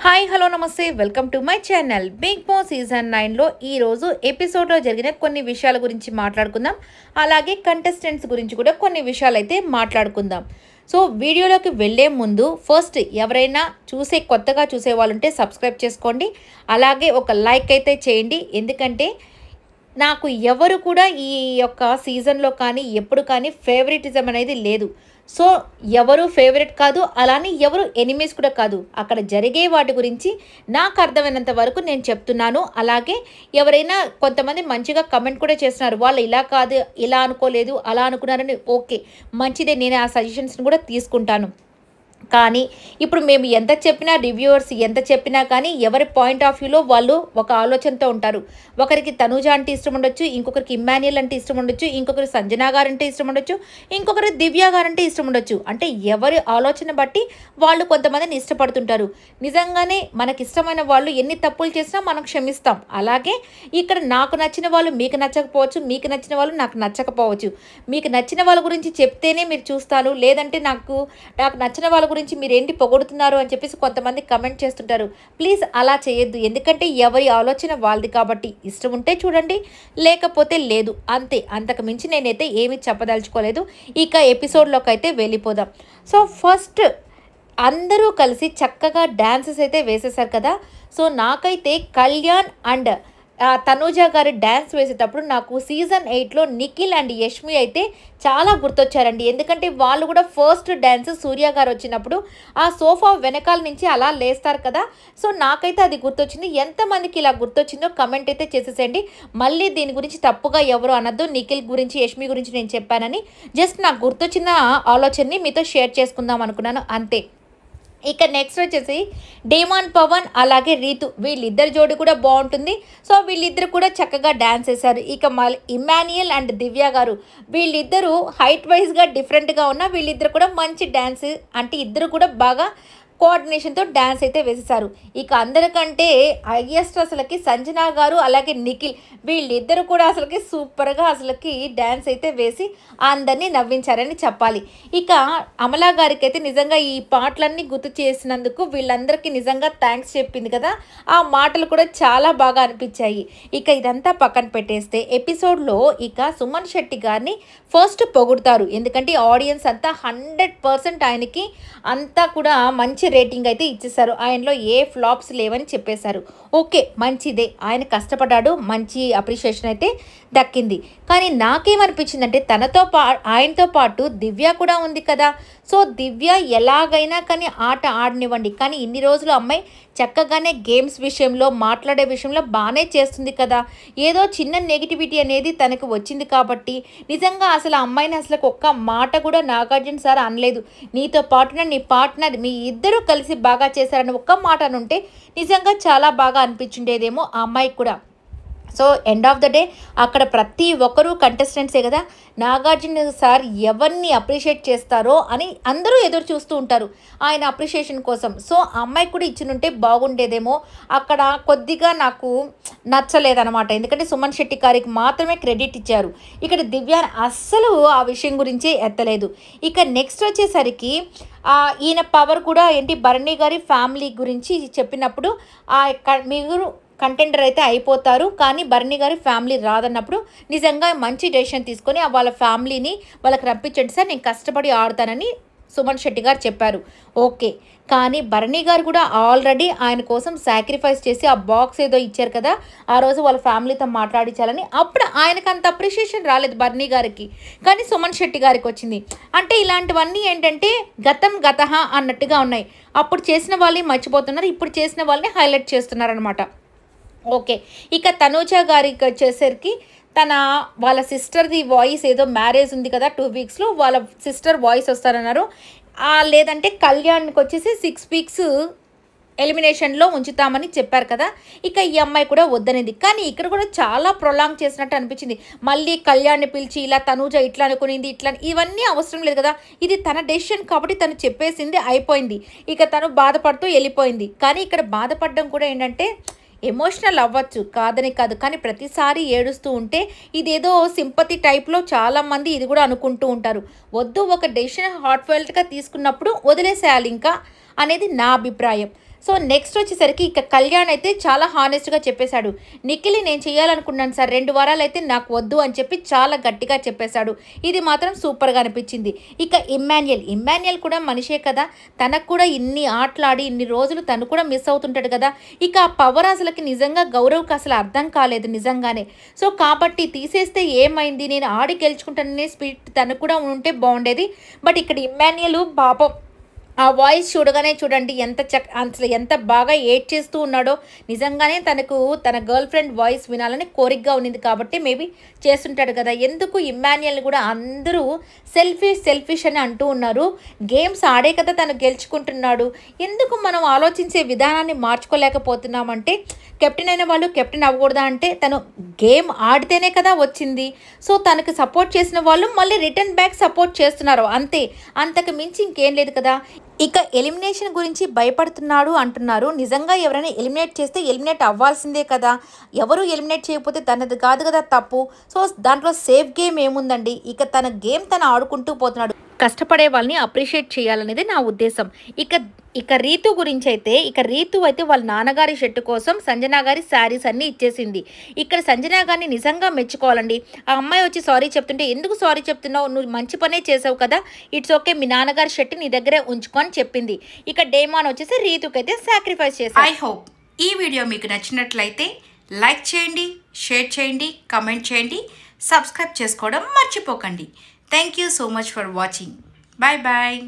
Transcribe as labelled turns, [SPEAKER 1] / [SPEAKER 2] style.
[SPEAKER 1] Hi hello namaste welcome to my channel Bigg Boss season 9లో ఈరోజు ఎపిసోడ్లో జరిగిన కొన్ని విషయాల గురించి మాట్లాడుకుందాం. అలాగే కంటెస్టెంట్స్ గురించి కూడా కొన్ని విషయాలు అయితే మాట్లాడుకుందాం. సో వీడియోలోకి వెళ్ళే ముందు ఫస్ట్ ఎవరైనా కొత్తగా చూసే వాళ్ళు ఉంటే సబ్స్క్రైబ్ చేసుకోండి. అలాగే ఒక లైక్ అయితే చేయండి. ఎందుకంటే నాకు ఎవరు కూడా ఈ యొక్క సీజన్లో కానీ ఎప్పుడు కానీ ఫేవరెటిజం అనేది లేదు. సో ఎవరు ఫేవరెట్ కాదు, అలానే ఎవరు ఎనిమీస్ కూడా కాదు. అక్కడ జరిగే వాటి గురించి నాకు అర్థమైనంత వరకు నేను చెప్తున్నాను. అలాగే ఎవరైనా కొంతమంది మంచిగా కమెంట్ కూడా చేస్తున్నారు, వాళ్ళు ఇలా కాదు, ఇలా అనుకోలేదు, అలా అనుకున్నారని. ఓకే, మంచిదే, నేను ఆ సజెషన్స్ని కూడా తీసుకుంటాను. కానీ ఇప్పుడు మేము ఎంత చెప్పినా, రివ్యూవర్స్ ఎంత చెప్పినా కానీ ఎవరి పాయింట్ ఆఫ్ వ్యూలో వాళ్ళు ఒక ఆలోచనతో ఉంటారు. ఒకరికి తనూజ అంటే ఇష్టం ఉండొచ్చు, ఇంకొకరికి ఇమ్మాన్యుయల్ అంటే ఇష్టం ఉండొచ్చు, ఇంకొకరు సంజన గారంటే ఇష్టం ఉండొచ్చు, ఇంకొకరు దివ్య గారంటే ఇష్టం ఉండొచ్చు. అంటే ఎవరి ఆలోచన బట్టి వాళ్ళు కొంతమందిని ఇష్టపడుతుంటారు. నిజంగానే మనకి ఇష్టమైన వాళ్ళు ఎన్ని తప్పులు చేసినా మనం క్షమిస్తాం. అలాగే ఇక్కడ నాకు నచ్చిన వాళ్ళు మీకు నచ్చకపోవచ్చు, మీకు నచ్చిన వాళ్ళు నాకు నచ్చకపోవచ్చు. మీకు నచ్చిన వాళ్ళ గురించి చెప్తేనే మీరు చూస్తారు, లేదంటే నాకు నచ్చిన వాళ్ళ గురించి మీరేంటి పొగడుతున్నారు అని చెప్పేసి కొంతమంది కమెంట్ చేస్తుంటారు. ప్లీజ్ అలా చేయొద్దు. ఎందుకంటే ఎవరి ఆలోచన వాళ్ళది కాబట్టి ఇష్టం ఉంటే చూడండి, లేకపోతే లేదు, అంతే. అంతకు మించి నేనైతే ఏమీ చెప్పదలుచుకోలేదు. ఇక ఎపిసోడ్లోకి అయితే వెళ్ళిపోదాం. సో ఫస్ట్ అందరూ కలిసి చక్కగా డ్యాన్సెస్ అయితే వేసేసారు కదా. సో నాకైతే కళ్యాణ్ అండ్ తనూజ గారి డ్యాన్స్ వేసేటప్పుడు నాకు సీజన్ 8లో నిఖిల్ అండ్ యష్మి అయితే చాలా గుర్తొచ్చారండి. ఎందుకంటే వాళ్ళు కూడా ఫస్ట్ డ్యాన్స్ సూర్య గారు వచ్చినప్పుడు ఆ సోఫా వెనకాల నుంచి అలా లేస్తారు కదా. సో నాకైతే అది గుర్తొచ్చింది. ఎంతమందికి ఇలా గుర్తొచ్చిందో కమెంట్ అయితే చేసేసేయండి. మళ్ళీ దీని గురించి తప్పుగా ఎవరు అనద్దు. నిఖిల్ గురించి, యష్మి గురించి నేను చెప్పానని జస్ట్ నాకు గుర్తొచ్చిన ఆలోచనని మీతో షేర్ చేసుకుందాం అనుకున్నాను, అంతే. ఇక నెక్స్ట్ వచ్చేసి డేమాన్ పవన్ అలాగే రీతు, వీళ్ళిద్దరు జోడి కూడా బాగుంటుంది. సో వీళ్ళిద్దరు కూడా చక్కగా డ్యాన్స్ వేశారు. ఇక ఇమ్మాన్యుయల్ అండ్ దివ్య గారు, వీళ్ళిద్దరూ హైట్ వైజ్గా డిఫరెంట్గా ఉన్న వీళ్ళిద్దరు కూడా మంచి డ్యాన్స్, అంటే ఇద్దరు కూడా బాగా కోఆర్డినేషన్తో డ్యాన్స్ అయితే వేసేసారు. ఇక అందరికంటే హైయెస్ట్ అసలుకి సంజన గారు అలాగే నిఖిల్, వీళ్ళిద్దరు కూడా అసలుకి సూపర్గా అసలుకి డ్యాన్స్ అయితే వేసి అందరినీ నవ్వించారని చెప్పాలి. ఇక అమలా గారికి అయితే నిజంగా ఈ పాటలన్నీ గుర్తు చేసినందుకు వీళ్ళందరికీ నిజంగా థ్యాంక్స్ చెప్పింది కదా, ఆ మాటలు కూడా చాలా బాగా అనిపించాయి. ఇక ఇదంతా పక్కన పెట్టేస్తే ఎపిసోడ్లో ఇక సుమన్ శెట్టి గారిని ఫస్ట్ పొగుడతారు. ఎందుకంటే ఆడియన్స్ అంతా 100% ఆయనకి అంతా కూడా మంచి రేటింగ్ అయితే ఇచ్చేసారు. ఆయనలో ఏ ఫ్లాప్స్ లేవని చెప్పేశారు. ఓకే, మంచిదే, ఆయన కష్టపడ్డాడు, మంచి అప్రిషియేషన్ అయితే దక్కింది. కానీ నాకేమనిపించిందంటే ఆయనతో పాటు దివ్య కూడా ఉంది కదా. సో దివ్య ఎలాగైనా కానీ ఆట ఆడనివ్వండి, కానీ ఇన్ని రోజులు అమ్మాయి చక్కగానే గేమ్స్ విషయంలో, మాట్లాడే విషయంలో బాగానే చేస్తుంది కదా. ఏదో చిన్న నెగిటివిటీ అనేది తనకు వచ్చింది కాబట్టి నిజంగా అసలు అమ్మాయిని అసలు ఒక్క మాట కూడా నాగార్జున సార్ అనలేదు. నీతో పాటున నీ పార్ట్నర్ మీ ఇద్దరు కలిసి బాగా చేశారని ఒక్క మాట అనుంటే నిజంగా చాలా బాగా అనిపించుండేదేమో ఆ అమ్మాయికి కూడా. So end of the day అక్కడ ప్రతి ఒక్కరూ కంటెస్టెంట్సే కదా. నాగార్జున సార్ ఎవరిని అప్రిషియేట్ చేస్తారో అని అందరూ ఎదురు చూస్తూ ఉంటారు ఆయన అప్రిషియేషన్ కోసం. సో ఆ అమ్మాయికి కూడా ఇచ్చినుంటే బాగుండేదేమో. అక్కడ కొద్దిగా నాకు నచ్చలేదన్నమాట. ఎందుకంటే సుమన్ శెట్టి గారికి మాత్రమే క్రెడిట్ ఇచ్చారు. ఇక్కడ దివ్య అస్సలు ఆ విషయం గురించి ఎత్తలేదు. ఇక నెక్స్ట్ వచ్చేసరికి ఈయన పవర్ కూడా ఏంటి, భరణి గారి ఫ్యామిలీ గురించి చెప్పినప్పుడు మీరు కంటెండర్ అయితే అయిపోతారు, కానీ భరణి గారి ఫ్యామిలీ రాదన్నప్పుడు నిజంగా మంచి డెసిషన్ తీసుకొని వాళ్ళ ఫ్యామిలీని వాళ్ళకి రప్పించండి సార్, నేను కష్టపడి ఆడుతానని సుమన్ శెట్టి గారు చెప్పారు. ఓకే, కానీ భరణి గారు కూడా ఆల్రెడీ ఆయన కోసం సాక్రిఫైస్ చేసి ఆ బాక్స్ ఏదో ఇచ్చారు కదా, ఆ రోజు వాళ్ళ ఫ్యామిలీతో మాట్లాడించాలని. అప్పుడు ఆయనకు అంత అప్రిషియేషన్ రాలేదు భరణి గారికి, కానీ సుమన్ శెట్టి గారికి వచ్చింది. అంటే ఇలాంటివన్నీ ఏంటంటే గతహ అన్నట్టుగా ఉన్నాయి. అప్పుడు చేసిన వాళ్ళని మర్చిపోతున్నారు, ఇప్పుడు చేసిన వాళ్ళని హైలైట్ చేస్తున్నారు అనమాట. ఓకే, ఇక తనూజ గారికి వచ్చేసరికి వాళ్ళ సిస్టర్ది వాయిస్ ఏదో మ్యారేజ్ ఉంది కదా 2 వీక్స్లో, వాళ్ళ సిస్టర్ వాయిస్ వస్తారన్నారు. లేదంటే కళ్యాణ్కి వచ్చేసి 6 వీక్స్ ఎలిమినేషన్లో ఉంచుతామని చెప్పారు కదా. ఇక ఈ అమ్మాయి కూడా వద్దనేది, కానీ ఇక్కడ కూడా చాలా ప్రొలాంగ్ చేసినట్టు అనిపించింది. మళ్ళీ కళ్యాణ్ని పిలిచి ఇలా తనూజ ఇట్లా అనుకునింది, ఇట్లా, ఇవన్నీ అవసరం లేదు కదా. ఇది తన డెసిషన్ కాబట్టి తను చెప్పేసింది, అయిపోయింది. ఇక తను బాధపడుతూ వెళ్ళిపోయింది. కానీ ఇక్కడ బాధపడడం కూడా ఏంటంటే ఎమోషనల్ అవ్వచ్చు, కాదని కాదు, కానీ ప్రతిసారి ఏడుస్తూ ఉంటే ఇదేదో సింపతి టైప్లో చాలామంది ఇది కూడా అనుకుంటూ ఉంటారు. వద్దు, ఒక డెసిషన్ హార్ట్ఫెల్ట్గా తీసుకున్నప్పుడు వదిలేసేయాలి ఇంకా అనేది నా అభిప్రాయం. సో నెక్స్ట్ వచ్చేసరికి ఇక కళ్యాణ్ అయితే చాలా హానెస్ట్గా చెప్పేశాడు, నిఖిల్ నేను చేయాలనుకున్నాను సార్, 2 వారాలు అయితే నాకు వద్దు అని చెప్పి చాలా గట్టిగా చెప్పేశాడు. ఇది మాత్రం సూపర్గా అనిపించింది. ఇక ఇమ్మాన్యుయల్ కూడా మనిషే కదా, తనకు కూడా ఇన్ని ఆటలాడి ఇన్ని రోజులు తను కూడా మిస్ అవుతుంటాడు కదా. ఇక ఆ పవర్ అసలుకి నిజంగా గౌరవ్కి అసలు అర్థం కాలేదు నిజంగానే. సో కాబట్టి తీసేస్తే ఏమైంది, నేను ఆడి గెలుచుకుంటాననే స్పిరిట్ తను కూడా ఉంటే బాగుండేది. బట్ ఇక్కడ ఇమ్మాన్యుయల్ పాపం ఆ వాయిస్ చూడగానే చూడండి అసలు ఎంత బాగా ఏడ్ చేస్తూ ఉన్నాడో. నిజంగానే తనకు తన గర్ల్ ఫ్రెండ్ వాయిస్ వినాలని కోరికగా ఉన్నింది కాబట్టి మేబీ చేస్తుంటాడు కదా. ఎందుకు ఇమ్మాన్యుయల్ కూడా అందరూ సెల్ఫిష్ అని అంటూ ఉన్నారు, గేమ్స్ ఆడే కదా తను గెలుచుకుంటున్నాడు, ఎందుకు మనం ఆలోచించే విధానాన్ని మార్చుకోలేకపోతున్నామంటే కెప్టెన్ అయిన వాళ్ళు కెప్టెన్ అవ్వకూడదా అంటే తను గేమ్ ఆడితేనే కదా వచ్చింది. సో తనకు సపోర్ట్ చేసిన వాళ్ళు మళ్ళీ రిటర్న్ బ్యాక్ సపోర్ట్ చేస్తున్నారు అంతే, అంతకు మించి ఇంకేం లేదు కదా. ఇక ఎలిమినేషన్ గురించి భయపడుతున్నాడు అంటున్నారు. నిజంగా ఎవరైనా ఎలిమినేట్ చేస్తే ఎలిమినేట్ అవ్వాల్సిందే కదా, ఎవరు ఎలిమినేట్ చేయకపోతే తనది కాదు కదా తప్పు. సో దాంట్లో సేఫ్ గేమ్ ఏముందండి, ఇక తన గేమ్ తను ఆడుకుంటూ పోతున్నాడు. కష్టపడే వాళ్ళని అప్రిషియేట్ చేయాలనేది నా ఉద్దేశం. ఇక రీతు గురించి అయితే రీతు అయితే వాళ్ళ నాన్నగారి షర్టు కోసం సంజన గారి శారీస్ అన్నీ ఇచ్చేసింది. ఇక్కడ సంజన గారిని నిజంగా మెచ్చుకోవాలండి. ఆ అమ్మాయి వచ్చి సారీ చెప్తుంటే, ఎందుకు సారీ చెప్తున్నావు, నువ్వు మంచి పనే చేసావు కదా, ఇట్స్ ఓకే, మీ నాన్నగారి షర్టు నీ దగ్గరే ఉంచుకో అని చెప్పింది. ఇక డేమాన్ వచ్చేసి రీతుకైతే సాక్రిఫైస్ చేశారు.
[SPEAKER 2] ఐ హోప్ ఈ వీడియో మీకు నచ్చినట్లయితే లైక్ చేయండి, షేర్ చేయండి, కమెంట్ చేయండి, సబ్స్క్రైబ్ చేసుకోవడం మర్చిపోకండి. Thank you so much for watching. Bye bye.